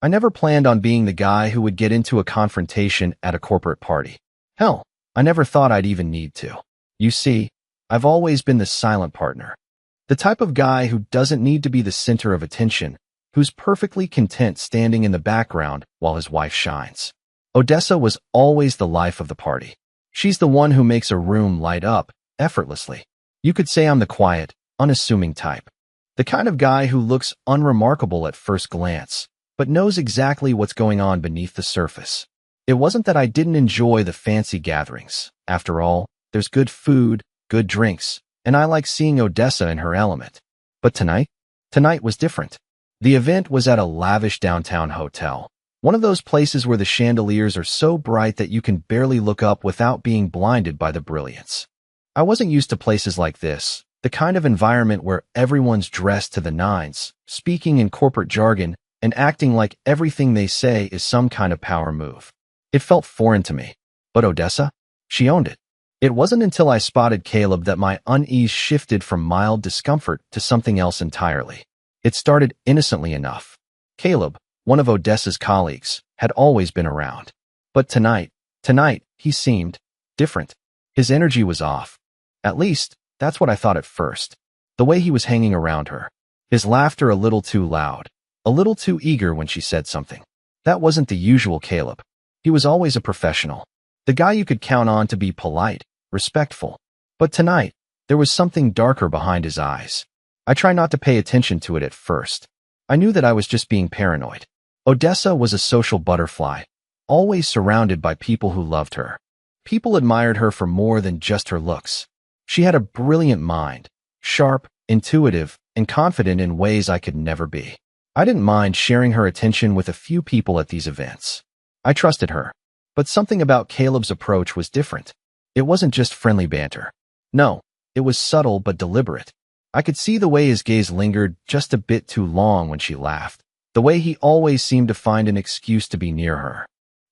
I never planned on being the guy who would get into a confrontation at a corporate party. Hell, I never thought I'd even need to. You see, I've always been the silent partner. The type of guy who doesn't need to be the center of attention, who's perfectly content standing in the background while his wife shines. Odessa was always the life of the party. She's the one who makes a room light up, effortlessly. You could say I'm the quiet, unassuming type. The kind of guy who looks unremarkable at first glance, but knows exactly what's going on beneath the surface. It wasn't that I didn't enjoy the fancy gatherings. After all, there's good food, good drinks, and I like seeing Odessa in her element. But tonight was different. The event was at a lavish downtown hotel. One of those places where the chandeliers are so bright that you can barely look up without being blinded by the brilliance. I wasn't used to places like this, the kind of environment where everyone's dressed to the nines, speaking in corporate jargon, and acting like everything they say is some kind of power move. It felt foreign to me. But Odessa? She owned it. It wasn't until I spotted Caleb that my unease shifted from mild discomfort to something else entirely. It started innocently enough. Caleb, one of Odessa's colleagues, had always been around. But tonight, he seemed different. His energy was off. At least, that's what I thought at first. The way he was hanging around her. His laughter a little too loud. A little too eager when she said something. That wasn't the usual Caleb. He was always a professional. The guy you could count on to be polite, respectful. But tonight, there was something darker behind his eyes. I tried not to pay attention to it at first. I knew that I was just being paranoid. Odessa was a social butterfly, always surrounded by people who loved her. People admired her for more than just her looks. She had a brilliant mind, sharp, intuitive, and confident in ways I could never be. I didn't mind sharing her attention with a few people at these events. I trusted her. But something about Caleb's approach was different. It wasn't just friendly banter. No, it was subtle but deliberate. I could see the way his gaze lingered just a bit too long when she laughed, the way he always seemed to find an excuse to be near her.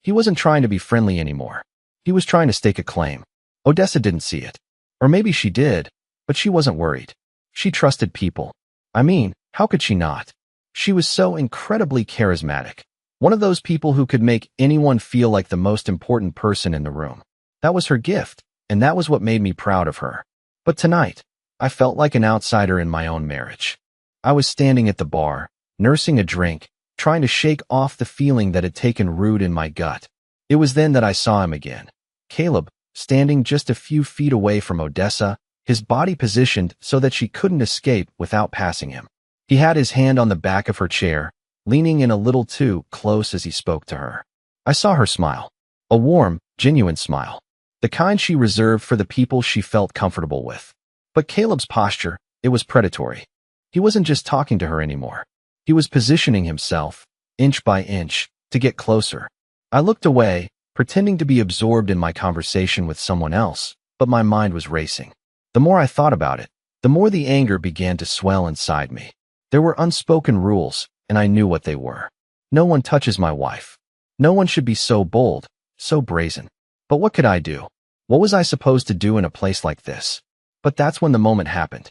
He wasn't trying to be friendly anymore. He was trying to stake a claim. Odessa didn't see it. Or maybe she did, but she wasn't worried. She trusted people. I mean, how could she not? She was so incredibly charismatic. One of those people who could make anyone feel like the most important person in the room. That was her gift, and that was what made me proud of her. But tonight, I felt like an outsider in my own marriage. I was standing at the bar, nursing a drink, trying to shake off the feeling that had taken root in my gut. It was then that I saw him again. Caleb, standing just a few feet away from Odessa, his body positioned so that she couldn't escape without passing him. He had his hand on the back of her chair, leaning in a little too close as he spoke to her. I saw her smile. A warm, genuine smile. The kind she reserved for the people she felt comfortable with. But Caleb's posture, it was predatory. He wasn't just talking to her anymore. He was positioning himself, inch by inch, to get closer. I looked away, pretending to be absorbed in my conversation with someone else, but my mind was racing. The more I thought about it, the more the anger began to swell inside me. There were unspoken rules, and I knew what they were. No one touches my wife. No one should be so bold, so brazen. But what could I do? What was I supposed to do in a place like this? But that's when the moment happened.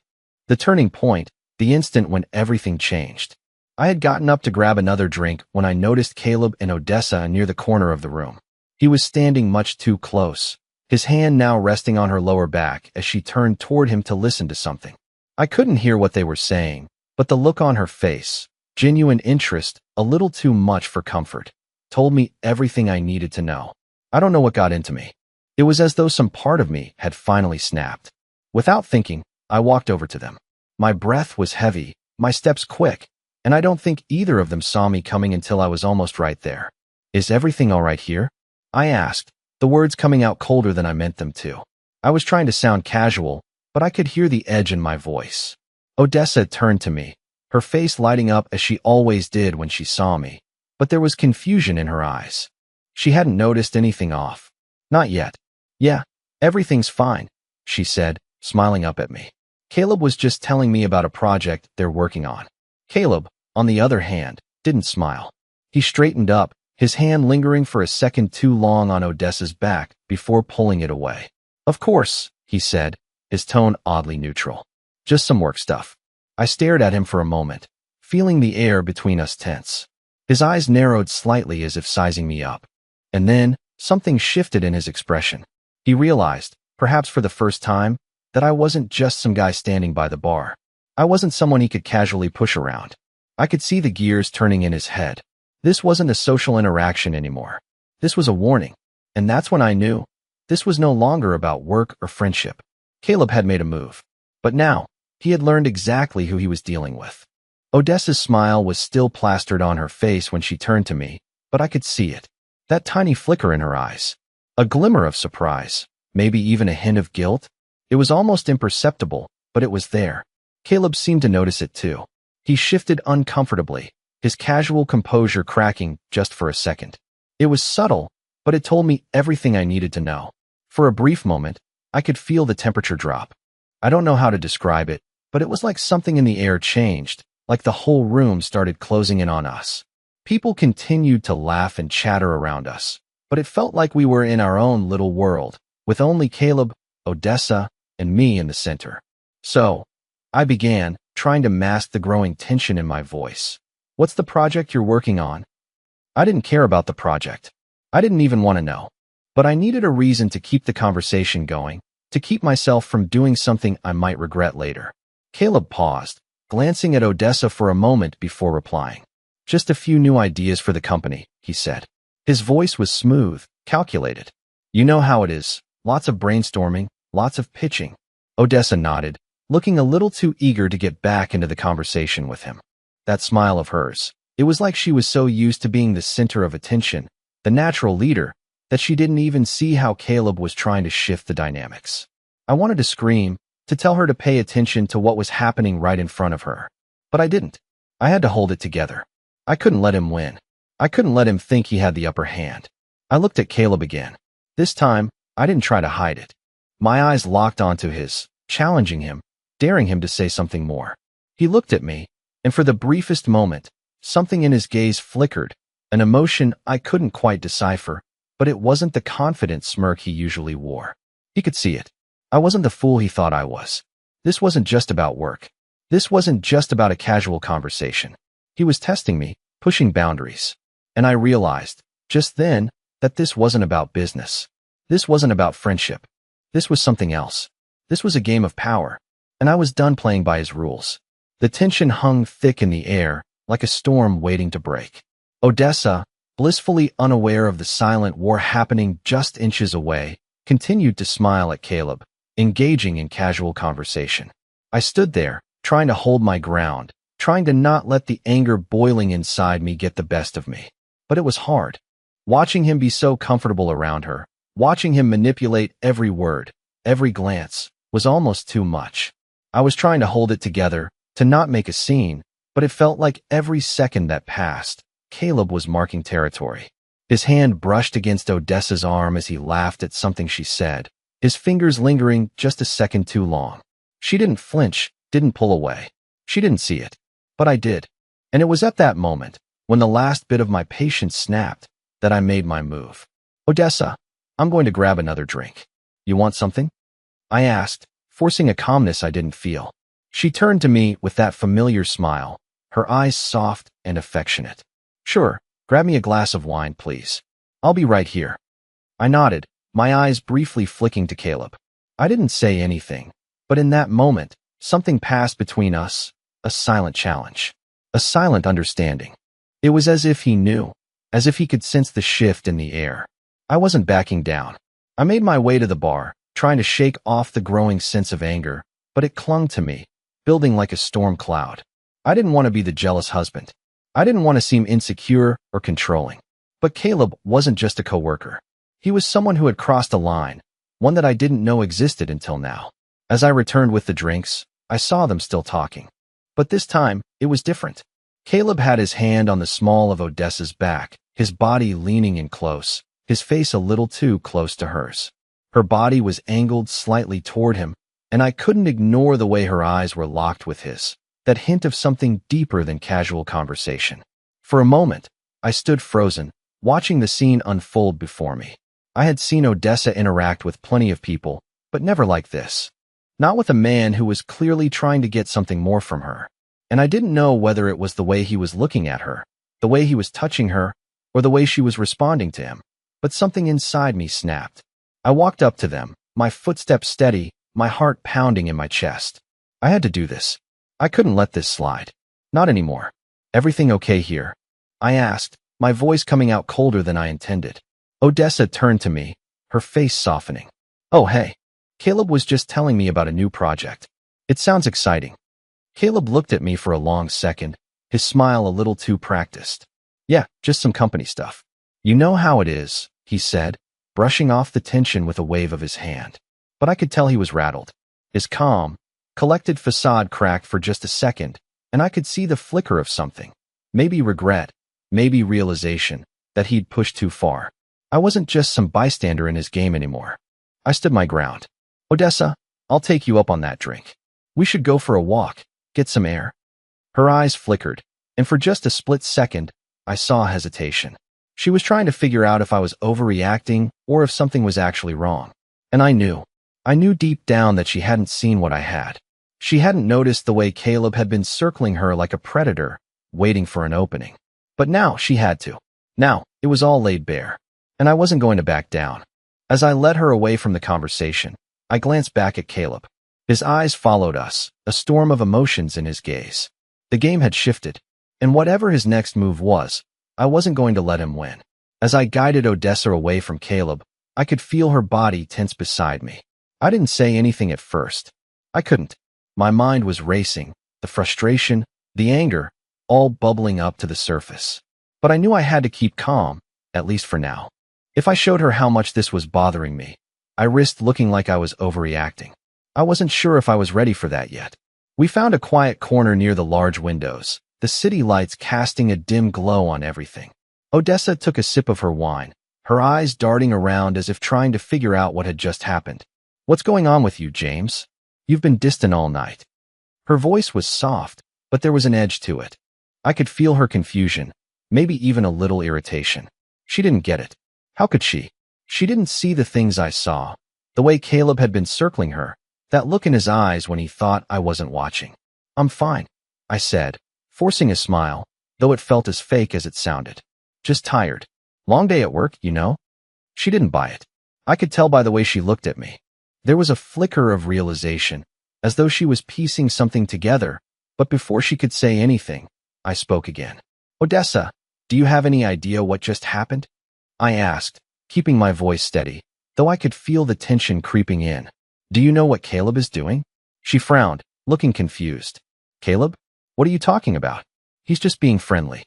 The turning point, the instant when everything changed. I had gotten up to grab another drink when I noticed Caleb and Odessa near the corner of the room. He was standing much too close, his hand now resting on her lower back as she turned toward him to listen to something. I couldn't hear what they were saying, but the look on her face, genuine interest, a little too much for comfort, told me everything I needed to know. I don't know what got into me. It was as though some part of me had finally snapped. Without thinking, I walked over to them. My breath was heavy, my steps quick, and I don't think either of them saw me coming until I was almost right there. "Is everything all right here?" I asked, the words coming out colder than I meant them to. I was trying to sound casual, but I could hear the edge in my voice. Odessa turned to me, her face lighting up as she always did when she saw me, but there was confusion in her eyes. She hadn't noticed anything off. Not yet. "Yeah, everything's fine," she said, smiling up at me. Caleb was just telling me about a project they're working on. Caleb, on the other hand, didn't smile. He straightened up, his hand lingering for a second too long on Odessa's back before pulling it away. "Of course," he said, his tone oddly neutral. "Just some work stuff." I stared at him for a moment, feeling the air between us tense. His eyes narrowed slightly as if sizing me up. And then, something shifted in his expression. He realized, perhaps for the first time, that I wasn't just some guy standing by the bar. I wasn't someone he could casually push around. I could see the gears turning in his head. This wasn't a social interaction anymore. This was a warning. And that's when I knew. This was no longer about work or friendship. Caleb had made a move. But now, he had learned exactly who he was dealing with. Odessa's smile was still plastered on her face when she turned to me, but I could see it. That tiny flicker in her eyes. A glimmer of surprise. Maybe even a hint of guilt. It was almost imperceptible, but it was there. Caleb seemed to notice it too. He shifted uncomfortably, his casual composure cracking just for a second. It was subtle, but it told me everything I needed to know. For a brief moment, I could feel the temperature drop. I don't know how to describe it, but it was like something in the air changed, like the whole room started closing in on us. People continued to laugh and chatter around us, but it felt like we were in our own little world, with only Caleb, Odessa, and me in the center. So, I began, trying to mask the growing tension in my voice. What's the project you're working on? I didn't care about the project. I didn't even want to know. But I needed a reason to keep the conversation going, to keep myself from doing something I might regret later. Caleb paused, glancing at Odessa for a moment before replying. Just a few new ideas for the company, he said. His voice was smooth, calculated. You know how it is, lots of brainstorming, lots of pitching. Odessa nodded, looking a little too eager to get back into the conversation with him. That smile of hers, it was like she was so used to being the center of attention, the natural leader, that she didn't even see how Caleb was trying to shift the dynamics. I wanted to scream, to tell her to pay attention to what was happening right in front of her. But I didn't. I had to hold it together. I couldn't let him win. I couldn't let him think he had the upper hand. I looked at Caleb again. This time, I didn't try to hide it. My eyes locked onto his, challenging him, daring him to say something more. He looked at me, and for the briefest moment, something in his gaze flickered, an emotion I couldn't quite decipher, but it wasn't the confident smirk he usually wore. He could see it. I wasn't the fool he thought I was. This wasn't just about work. This wasn't just about a casual conversation. He was testing me, pushing boundaries. And I realized, just then, that this wasn't about business. This wasn't about friendship. This was something else. This was a game of power, and I was done playing by his rules. The tension hung thick in the air, like a storm waiting to break. Odessa, blissfully unaware of the silent war happening just inches away, continued to smile at Caleb, engaging in casual conversation. I stood there, trying to hold my ground, trying to not let the anger boiling inside me get the best of me. But it was hard. Watching him be so comfortable around her, watching him manipulate every word, every glance, was almost too much. I was trying to hold it together, to not make a scene, but it felt like every second that passed, Caleb was marking territory. His hand brushed against Odessa's arm as he laughed at something she said, his fingers lingering just a second too long. She didn't flinch, didn't pull away. She didn't see it. But I did. And it was at that moment, when the last bit of my patience snapped, that I made my move. Odessa, I'm going to grab another drink. You want something? I asked, forcing a calmness I didn't feel. She turned to me with that familiar smile, her eyes soft and affectionate. Sure, grab me a glass of wine, please. I'll be right here. I nodded, my eyes briefly flicking to Caleb. I didn't say anything, but in that moment, something passed between us, a silent challenge, a silent understanding. It was as if he knew, as if he could sense the shift in the air. I wasn't backing down. I made my way to the bar, trying to shake off the growing sense of anger, but it clung to me, building like a storm cloud. I didn't want to be the jealous husband. I didn't want to seem insecure or controlling. But Caleb wasn't just a coworker. He was someone who had crossed a line, one that I didn't know existed until now. As I returned with the drinks, I saw them still talking. But this time, it was different. Caleb had his hand on the small of Odessa's back, his body leaning in close, his face a little too close to hers. Her body was angled slightly toward him, and I couldn't ignore the way her eyes were locked with his, that hint of something deeper than casual conversation. For a moment, I stood frozen, watching the scene unfold before me. I had seen Odessa interact with plenty of people, but never like this. Not with a man who was clearly trying to get something more from her. And I didn't know whether it was the way he was looking at her, the way he was touching her, or the way she was responding to him. But something inside me snapped. I walked up to them, my footsteps steady, my heart pounding in my chest. I had to do this. I couldn't let this slide. Not anymore. Everything okay here? I asked, my voice coming out colder than I intended. Odessa turned to me, her face softening. Oh, hey. Caleb was just telling me about a new project. It sounds exciting. Caleb looked at me for a long second, his smile a little too practiced. Yeah, just some company stuff. You know how it is, he said, brushing off the tension with a wave of his hand. But I could tell he was rattled. His calm, collected facade cracked for just a second, and I could see the flicker of something. Maybe regret, maybe realization that he'd pushed too far. I wasn't just some bystander in his game anymore. I stood my ground. Odessa, I'll take you up on that drink. We should go for a walk, get some air. Her eyes flickered, and for just a split second, I saw hesitation. She was trying to figure out if I was overreacting or if something was actually wrong. And I knew deep down that she hadn't seen what I had. She hadn't noticed the way Caleb had been circling her like a predator, waiting for an opening. But now she had to. Now, it was all laid bare. And I wasn't going to back down. As I led her away from the conversation, I glanced back at Caleb. His eyes followed us, a storm of emotions in his gaze. The game had shifted, and whatever his next move was, I wasn't going to let him win. As I guided Odessa away from Caleb, I could feel her body tense beside me. I didn't say anything at first. I couldn't. My mind was racing, the frustration, the anger, all bubbling up to the surface. But I knew I had to keep calm, at least for now. If I showed her how much this was bothering me, I risked looking like I was overreacting. I wasn't sure if I was ready for that yet. We found a quiet corner near the large windows, the city lights casting a dim glow on everything. Odessa took a sip of her wine, her eyes darting around as if trying to figure out what had just happened. What's going on with you, James? You've been distant all night. Her voice was soft, but there was an edge to it. I could feel her confusion, maybe even a little irritation. She didn't get it. How could she? She didn't see the things I saw, the way Caleb had been circling her, that look in his eyes when he thought I wasn't watching. I'm fine, I said, forcing a smile, though it felt as fake as it sounded. Just tired. Long day at work, you know? She didn't buy it. I could tell by the way she looked at me. There was a flicker of realization, as though she was piecing something together, but before she could say anything, I spoke again. Odessa, do you have any idea what just happened? I asked, keeping my voice steady, though I could feel the tension creeping in. Do you know what Caleb is doing? She frowned, looking confused. Caleb? What are you talking about? He's just being friendly.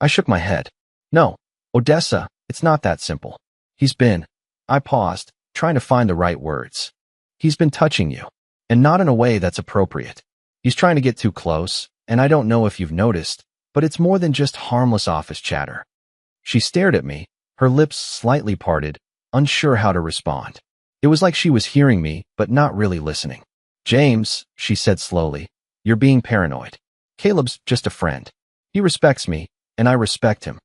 I shook my head. No, Odessa, it's not that simple. I paused, trying to find the right words. He's been touching you, and not in a way that's appropriate. He's trying to get too close, and I don't know if you've noticed, but it's more than just harmless office chatter. She stared at me, her lips slightly parted, unsure how to respond. It was like she was hearing me, but not really listening. James, she said slowly, you're being paranoid. Caleb's just a friend. He respects me, and I respect him.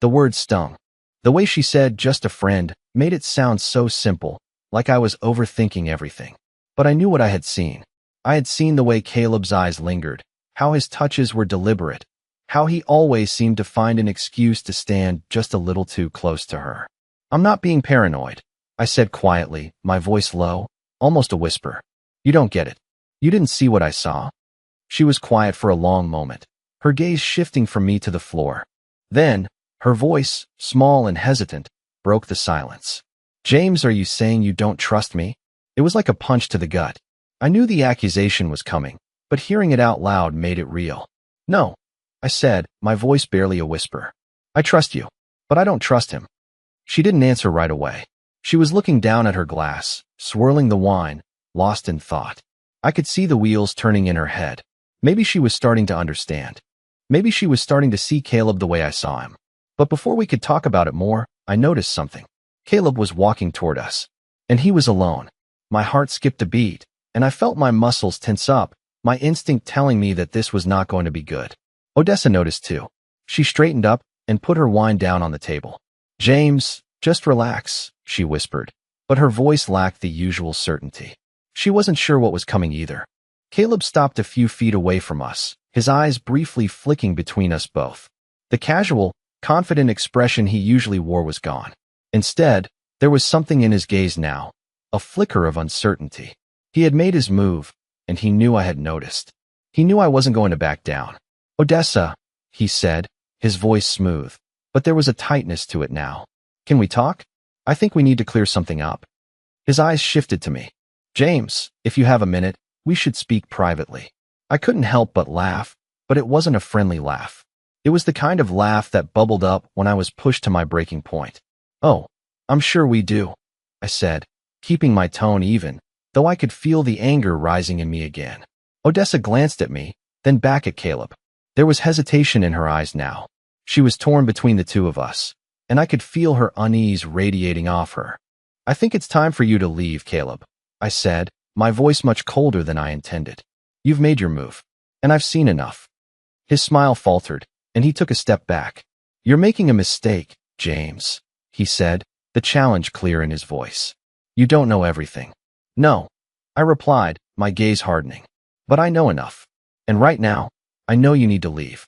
The words stung. The way she said just a friend made it sound so simple, like I was overthinking everything. But I knew what I had seen. I had seen the way Caleb's eyes lingered, how his touches were deliberate, how he always seemed to find an excuse to stand just a little too close to her. I'm not being paranoid, I said quietly, my voice low, almost a whisper. You don't get it. You didn't see what I saw. She was quiet for a long moment, her gaze shifting from me to the floor. Then, her voice, small and hesitant, broke the silence. James, are you saying you don't trust me? It was like a punch to the gut. I knew the accusation was coming, but hearing it out loud made it real. No, I said, my voice barely a whisper. I trust you, but I don't trust him. She didn't answer right away. She was looking down at her glass, swirling the wine, lost in thought. I could see the wheels turning in her head. Maybe she was starting to understand. Maybe she was starting to see Caleb the way I saw him. But before we could talk about it more, I noticed something. Caleb was walking toward us, and he was alone. My heart skipped a beat, and I felt my muscles tense up, my instinct telling me that this was not going to be good. Odessa noticed too. She straightened up and put her wine down on the table. James, just relax, she whispered, but her voice lacked the usual certainty. She wasn't sure what was coming either. Caleb stopped a few feet away from us, his eyes briefly flicking between us both. The casual, confident expression he usually wore was gone. Instead, there was something in his gaze now, a flicker of uncertainty. He had made his move, and he knew I had noticed. He knew I wasn't going to back down. "Odessa," he said, his voice smooth, but there was a tightness to it now. "Can we talk? I think we need to clear something up." His eyes shifted to me. "James, if you have a minute, we should speak privately." I couldn't help but laugh, but it wasn't a friendly laugh. It was the kind of laugh that bubbled up when I was pushed to my breaking point. "Oh, I'm sure we do," I said, keeping my tone even, though I could feel the anger rising in me again. Odessa glanced at me, then back at Caleb. There was hesitation in her eyes now. She was torn between the two of us, and I could feel her unease radiating off her. "I think it's time for you to leave, Caleb," I said, my voice much colder than I intended. "You've made your move, and I've seen enough." His smile faltered, and he took a step back. "You're making a mistake, James," he said, the challenge clear in his voice. "You don't know everything." "No," I replied, my gaze hardening. "But I know enough. And right now, I know you need to leave."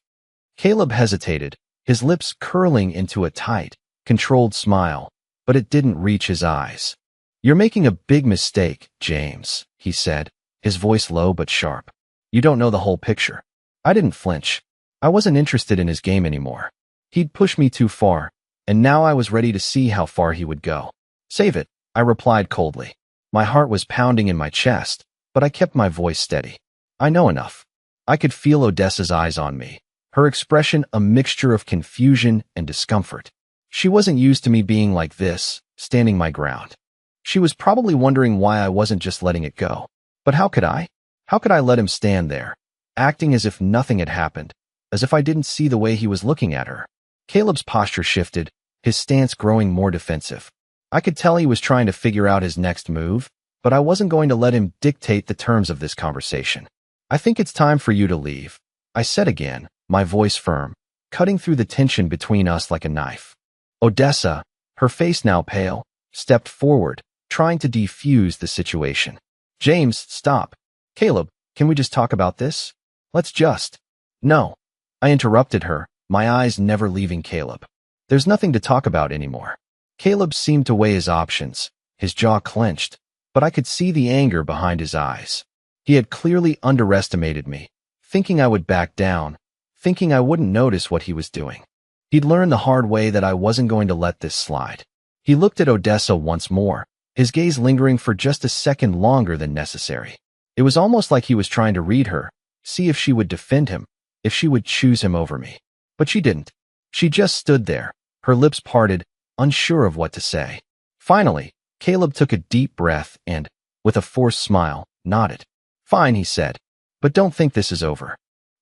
Caleb hesitated, his lips curling into a tight, controlled smile, but it didn't reach his eyes. "You're making a big mistake, James," he said, his voice low but sharp. "You don't know the whole picture." I didn't flinch. I wasn't interested in his game anymore. He'd pushed me too far, and now I was ready to see how far he would go. "Save it," I replied coldly. My heart was pounding in my chest, but I kept my voice steady. "I know enough." I could feel Odessa's eyes on me, her expression a mixture of confusion and discomfort. She wasn't used to me being like this, standing my ground. She was probably wondering why I wasn't just letting it go. But how could I? How could I let him stand there, acting as if nothing had happened, as if I didn't see the way he was looking at her? Caleb's posture shifted, his stance growing more defensive. I could tell he was trying to figure out his next move, but I wasn't going to let him dictate the terms of this conversation. "I think it's time for you to leave," I said again, my voice firm, cutting through the tension between us like a knife. Odessa, her face now pale, stepped forward, trying to defuse the situation. "James, stop. Caleb, can we just talk about this? Let's just—" "No," I interrupted her, my eyes never leaving Caleb. "There's nothing to talk about anymore." Caleb seemed to weigh his options, his jaw clenched, but I could see the anger behind his eyes. He had clearly underestimated me, thinking I would back down, thinking I wouldn't notice what he was doing. He'd learned the hard way that I wasn't going to let this slide. He looked at Odessa once more, his gaze lingering for just a second longer than necessary. It was almost like he was trying to read her, see if she would defend him, if she would choose him over me. But she didn't. She just stood there, her lips parted, unsure of what to say. Finally, Caleb took a deep breath and, with a forced smile, nodded. "Fine," he said, "but don't think this is over."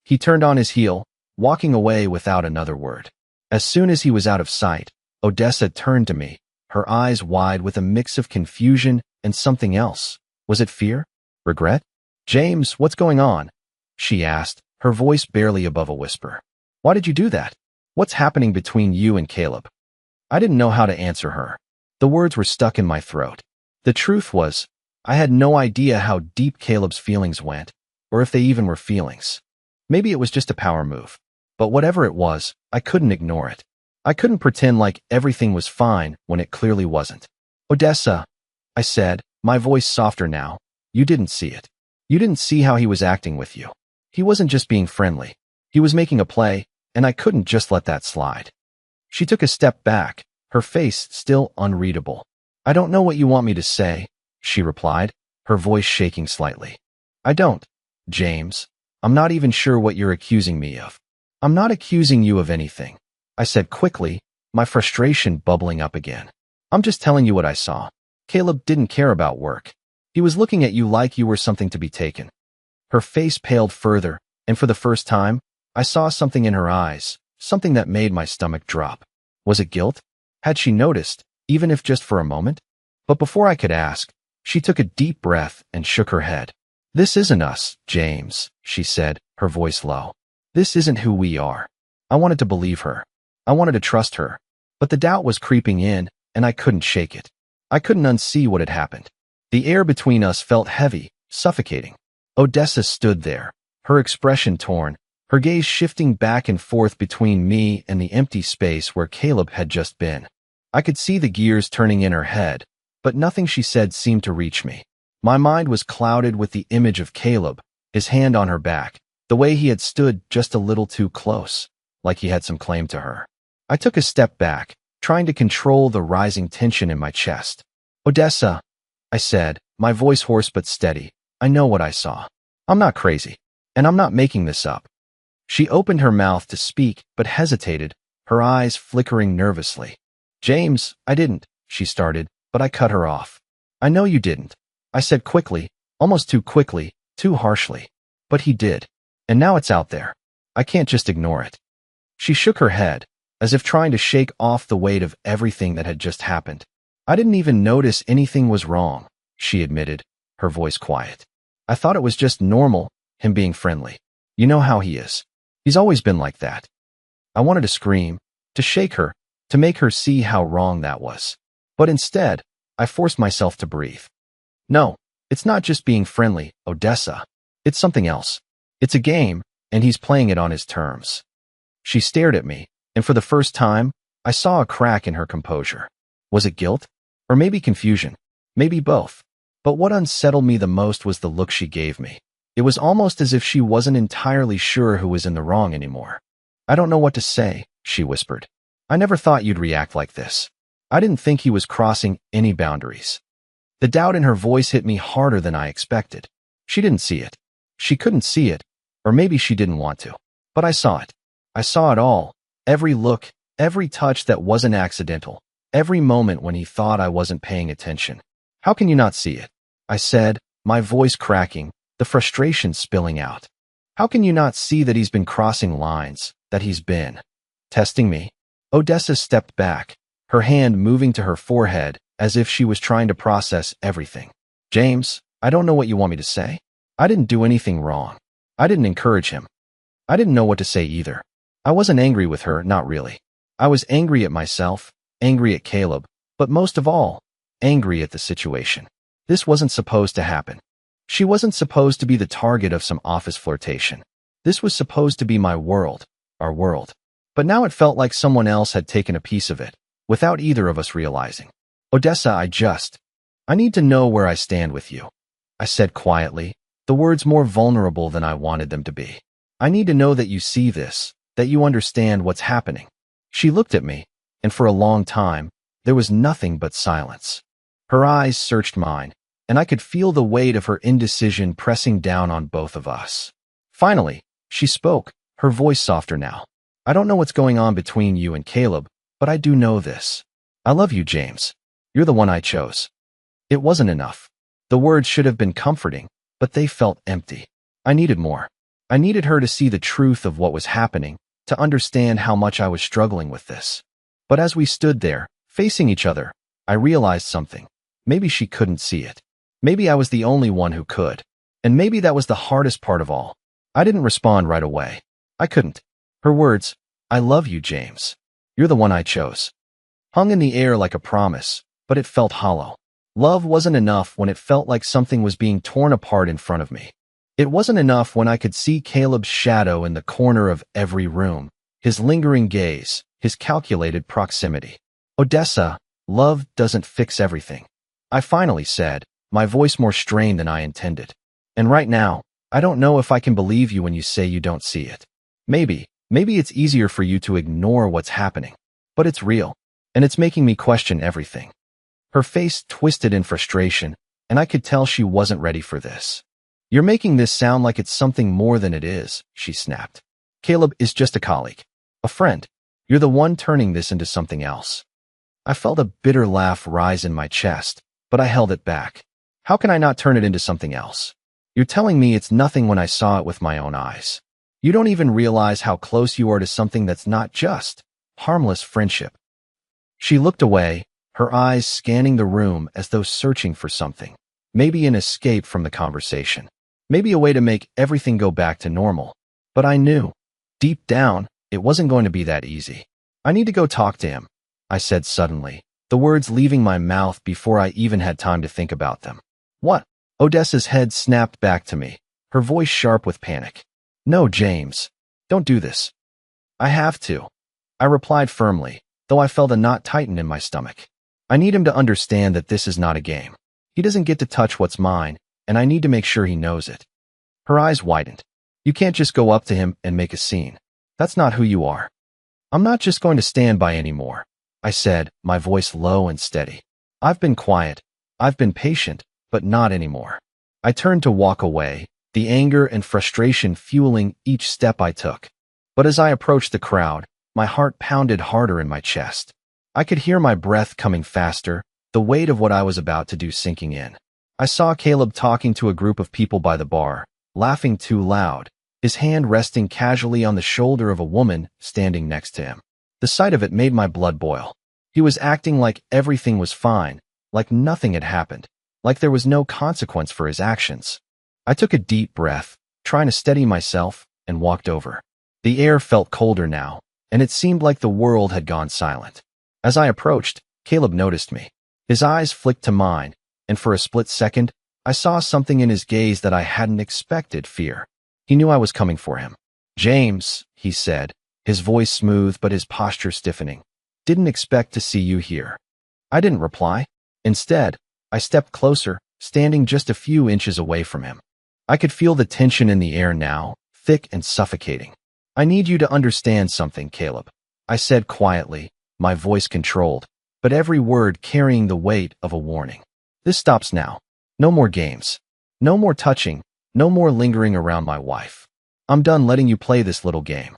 He turned on his heel, walking away without another word. As soon as he was out of sight, Odessa turned to me, her eyes wide with a mix of confusion and something else. Was it fear? Regret? "James, what's going on?" she asked, her voice barely above a whisper. "Why did you do that? What's happening between you and Caleb?" I didn't know how to answer her. The words were stuck in my throat. The truth was, I had no idea how deep Caleb's feelings went, or if they even were feelings. Maybe it was just a power move. But whatever it was, I couldn't ignore it. I couldn't pretend like everything was fine when it clearly wasn't. "Odessa," I said, my voice softer now, "you didn't see it. You didn't see how he was acting with you. He wasn't just being friendly. He was making a play, and I couldn't just let that slide." She took a step back, her face still unreadable. "I don't know what you want me to say," she replied, her voice shaking slightly. "I don't, James. I'm not even sure what you're accusing me of." "I'm not accusing you of anything," I said quickly, my frustration bubbling up again. "I'm just telling you what I saw. Caleb didn't care about work. He was looking at you like you were something to be taken." Her face paled further, and for the first time, I saw something in her eyes, something that made my stomach drop. Was it guilt? Had she noticed, even if just for a moment? But before I could ask, she took a deep breath and shook her head. "This isn't us, James," she said, her voice low. "This isn't who we are." I wanted to believe her. I wanted to trust her. But the doubt was creeping in, and I couldn't shake it. I couldn't unsee what had happened. The air between us felt heavy, suffocating. Odessa stood there, her expression torn, her gaze shifting back and forth between me and the empty space where Caleb had just been. I could see the gears turning in her head, but nothing she said seemed to reach me. My mind was clouded with the image of Caleb, his hand on her back, the way he had stood just a little too close, like he had some claim to her. I took a step back, trying to control the rising tension in my chest. "Odessa," I said, my voice hoarse but steady. "I know what I saw. I'm not crazy, and I'm not making this up." She opened her mouth to speak, but hesitated, her eyes flickering nervously. "James, I didn't," she started, but I cut her off. "I know you didn't," I said quickly, almost too quickly, too harshly. "But he did. And now it's out there. I can't just ignore it." She shook her head, as if trying to shake off the weight of everything that had just happened. "I didn't even notice anything was wrong," she admitted, her voice quiet. "I thought it was just normal, him being friendly. You know how he is. He's always been like that." I wanted to scream, to shake her, to make her see how wrong that was. But instead, I forced myself to breathe. "No, it's not just being friendly, Odessa. It's something else. It's a game, and he's playing it on his terms." She stared at me, and for the first time, I saw a crack in her composure. Was it guilt? Or maybe confusion? Maybe both. But what unsettled me the most was the look she gave me. It was almost as if she wasn't entirely sure who was in the wrong anymore. "I don't know what to say," she whispered. "I never thought you'd react like this. I didn't think he was crossing any boundaries." The doubt in her voice hit me harder than I expected. She didn't see it. She couldn't see it, or maybe she didn't want to. But I saw it. I saw it all. Every look, every touch that wasn't accidental, every moment when he thought I wasn't paying attention. "How can you not see it?" I said, my voice cracking, the frustration spilling out. "How can you not see that he's been crossing lines, that he's been testing me?" Odessa stepped back, her hand moving to her forehead as if she was trying to process everything. "James, I don't know what you want me to say. I didn't do anything wrong. I didn't encourage him. I didn't know what to say either." I wasn't angry with her, not really. I was angry at myself, angry at Caleb, but most of all, angry at the situation. This wasn't supposed to happen. She wasn't supposed to be the target of some office flirtation. This was supposed to be my world, our world. But now it felt like someone else had taken a piece of it, without either of us realizing. "Odessa, I need to know where I stand with you," I said quietly, the words more vulnerable than I wanted them to be. "I need to know that you see this, that you understand what's happening." She looked at me, and for a long time, there was nothing but silence. Her eyes searched mine, and I could feel the weight of her indecision pressing down on both of us. Finally, she spoke, her voice softer now. "I don't know what's going on between you and Caleb, but I do know this. I love you, James. You're the one I chose." It wasn't enough. The words should have been comforting, but they felt empty. I needed more. I needed her to see the truth of what was happening, to understand how much I was struggling with this. But as we stood there, facing each other, I realized something. Maybe she couldn't see it. Maybe I was the only one who could. And maybe that was the hardest part of all. I didn't respond right away. I couldn't. Her words, "I love you, James. You're the one I chose," hung in the air like a promise, but it felt hollow. Love wasn't enough when it felt like something was being torn apart in front of me. It wasn't enough when I could see Caleb's shadow in the corner of every room, his lingering gaze, his calculated proximity. "Odessa, love doesn't fix everything," I finally said, my voice more strained than I intended. "And right now, I don't know if I can believe you when you say you don't see it. Maybe it's easier for you to ignore what's happening, but it's real, and it's making me question everything." Her face twisted in frustration, and I could tell she wasn't ready for this. "You're making this sound like it's something more than it is," she snapped. "Caleb is just a colleague, a friend. You're the one turning this into something else." I felt a bitter laugh rise in my chest, but I held it back. "How can I not turn it into something else? You're telling me it's nothing when I saw it with my own eyes. You don't even realize how close you are to something that's not just harmless friendship." She looked away, her eyes scanning the room as though searching for something. Maybe an escape from the conversation. Maybe a way to make everything go back to normal. But I knew, deep down, it wasn't going to be that easy. "I need to go talk to him," I said suddenly, the words leaving my mouth before I even had time to think about them. "What?" Odessa's head snapped back to me, her voice sharp with panic. "No, James. Don't do this. I have to. I replied firmly, though I felt a knot tighten in my stomach. I need him to understand that this is not a game. He doesn't get to touch what's mine, and I need to make sure he knows it. Her eyes widened. You can't just go up to him and make a scene. That's not who you are. I'm not just going to stand by anymore, I said, my voice low and steady. I've been quiet. I've been patient, but not anymore. I turned to walk away, the anger and frustration fueling each step I took. But as I approached the crowd, my heart pounded harder in my chest. I could hear my breath coming faster, the weight of what I was about to do sinking in. I saw Caleb talking to a group of people by the bar, laughing too loud, his hand resting casually on the shoulder of a woman standing next to him. The sight of it made my blood boil. He was acting like everything was fine, like nothing had happened, like there was no consequence for his actions. I took a deep breath, trying to steady myself, and walked over. The air felt colder now, and it seemed like the world had gone silent. As I approached, Caleb noticed me. His eyes flicked to mine, and for a split second, I saw something in his gaze that I hadn't expected: fear. He knew I was coming for him. James, he said, his voice smooth but his posture stiffening. Didn't expect to see you here. I didn't reply. Instead, I stepped closer, standing just a few inches away from him. I could feel the tension in the air now, thick and suffocating. I need you to understand something, Caleb, I said quietly, my voice controlled, but every word carrying the weight of a warning. This stops now. No more games. No more touching. No more lingering around my wife. I'm done letting you play this little game.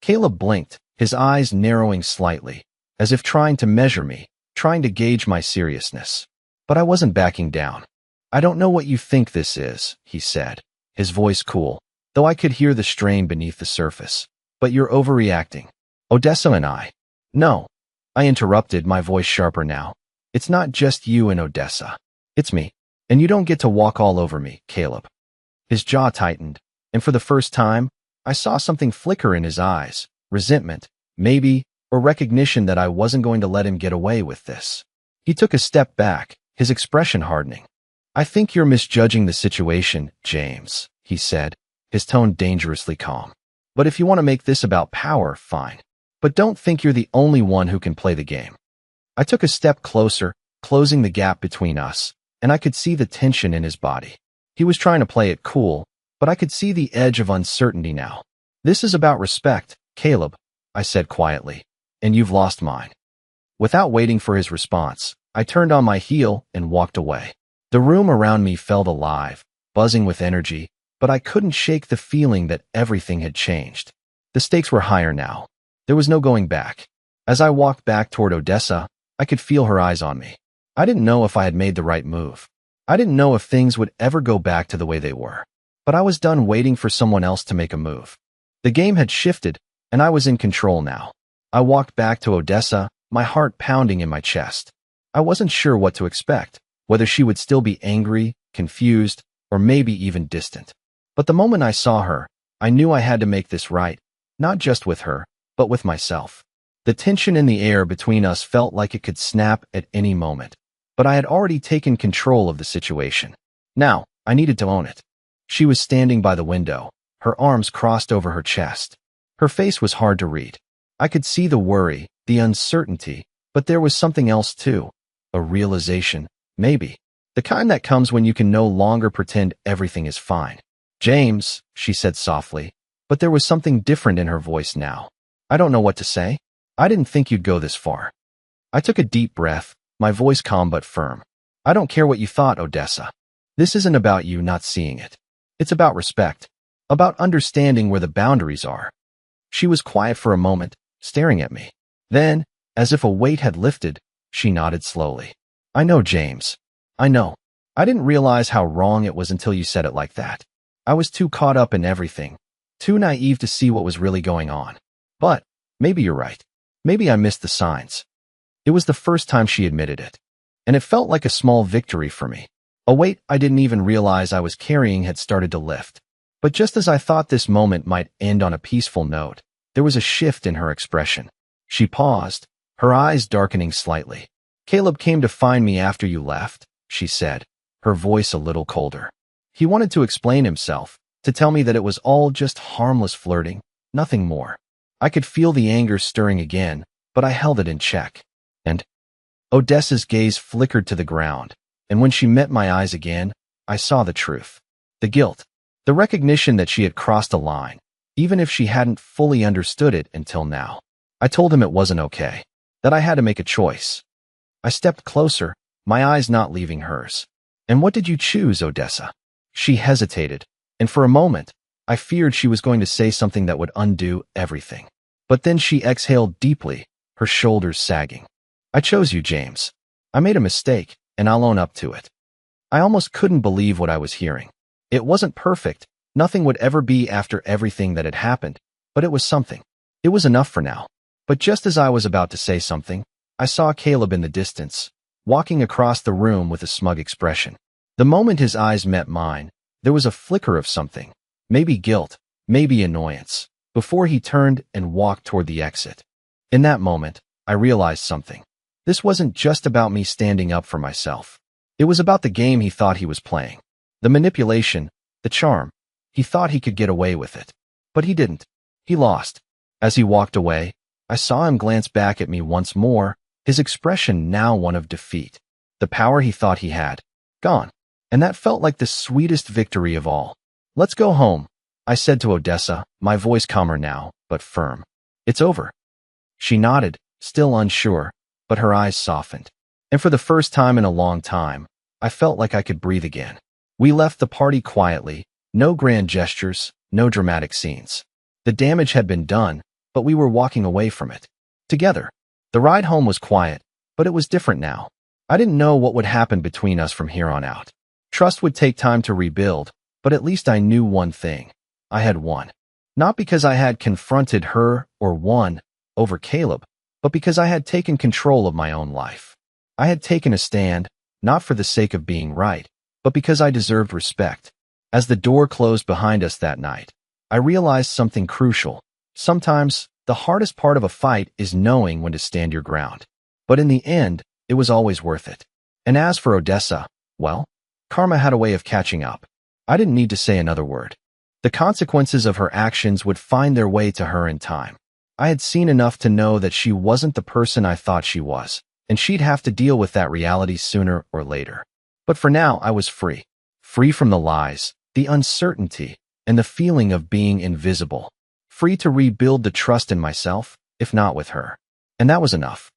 Caleb blinked, his eyes narrowing slightly, as if trying to measure me, trying to gauge my seriousness. But I wasn't backing down. I don't know what you think this is, he said, his voice cool, though I could hear the strain beneath the surface. But you're overreacting. Odessa and I. No. I interrupted, my voice sharper now. It's not just you and Odessa. It's me. And you don't get to walk all over me, Caleb. His jaw tightened, and for the first time, I saw something flicker in his eyes, resentment, maybe, or recognition that I wasn't going to let him get away with this. He took a step back, his expression hardening. I think you're misjudging the situation, James, he said, his tone dangerously calm. But if you want to make this about power, fine. But don't think you're the only one who can play the game. I took a step closer, closing the gap between us, and I could see the tension in his body. He was trying to play it cool, but I could see the edge of uncertainty now. This is about respect, Caleb, I said quietly, and you've lost mine. Without waiting for his response, I turned on my heel and walked away. The room around me felt alive, buzzing with energy, but I couldn't shake the feeling that everything had changed. The stakes were higher now. There was no going back. As I walked back toward Odessa, I could feel her eyes on me. I didn't know if I had made the right move. I didn't know if things would ever go back to the way they were. But I was done waiting for someone else to make a move. The game had shifted, and I was in control now. I walked back to Odessa, my heart pounding in my chest. I wasn't sure what to expect, whether she would still be angry, confused, or maybe even distant. But the moment I saw her, I knew I had to make this right, not just with her, but with myself. The tension in the air between us felt like it could snap at any moment, but I had already taken control of the situation. Now, I needed to own it. She was standing by the window, her arms crossed over her chest. Her face was hard to read. I could see the worry, the uncertainty, but there was something else too. A realization, maybe. The kind that comes when you can no longer pretend everything is fine. James, she said softly, but there was something different in her voice now. I don't know what to say. I didn't think you'd go this far. I took a deep breath, my voice calm but firm. I don't care what you thought, Odessa. This isn't about you not seeing it. It's about respect, about understanding where the boundaries are. She was quiet for a moment, staring at me. Then, as if a weight had lifted, she nodded slowly. I know, James. I know. I didn't realize how wrong it was until you said it like that. I was too caught up in everything, too naive to see what was really going on. But maybe you're right. Maybe I missed the signs. It was the first time she admitted it, and it felt like a small victory for me. A weight I didn't even realize I was carrying had started to lift. But just as I thought this moment might end on a peaceful note, there was a shift in her expression. She paused, her eyes darkening slightly. Caleb came to find me after you left, she said, her voice a little colder. He wanted to explain himself, to tell me that it was all just harmless flirting, nothing more. I could feel the anger stirring again, but I held it in check. And Odessa's gaze flickered to the ground, and when she met my eyes again, I saw the truth. The guilt. The recognition that she had crossed a line, even if she hadn't fully understood it until now. I told him it wasn't okay, that I had to make a choice. I stepped closer, my eyes not leaving hers. And what did you choose, Odessa? She hesitated, and for a moment, I feared she was going to say something that would undo everything. But then she exhaled deeply, her shoulders sagging. I chose you, James. I made a mistake, and I'll own up to it. I almost couldn't believe what I was hearing. It wasn't perfect, nothing would ever be after everything that had happened, but it was something. It was enough for now. But just as I was about to say something, I saw Caleb in the distance, walking across the room with a smug expression. The moment his eyes met mine, there was a flicker of something, maybe guilt, maybe annoyance, before he turned and walked toward the exit. In that moment, I realized something. This wasn't just about me standing up for myself. It was about the game he thought he was playing. The manipulation, the charm. He thought he could get away with it. But he didn't. He lost. As he walked away, I saw him glance back at me once more, his expression now one of defeat. The power he thought he had, gone. And that felt like the sweetest victory of all. Let's go home, I said to Odessa, my voice calmer now, but firm. It's over. She nodded, still unsure, but her eyes softened. And for the first time in a long time, I felt like I could breathe again. We left the party quietly, no grand gestures, no dramatic scenes. The damage had been done, but we were walking away from it. Together. The ride home was quiet, but it was different now. I didn't know what would happen between us from here on out. Trust would take time to rebuild, but at least I knew one thing. I had won. Not because I had confronted her or won over Caleb, but because I had taken control of my own life. I had taken a stand, not for the sake of being right, but because I deserved respect. As the door closed behind us that night, I realized something crucial. Sometimes, the hardest part of a fight is knowing when to stand your ground. But in the end, it was always worth it. And as for Odessa, well, karma had a way of catching up. I didn't need to say another word. The consequences of her actions would find their way to her in time. I had seen enough to know that she wasn't the person I thought she was, and she'd have to deal with that reality sooner or later. But for now, I was free. Free from the lies, the uncertainty, and the feeling of being invisible. Free to rebuild the trust in myself, if not with her. And that was enough.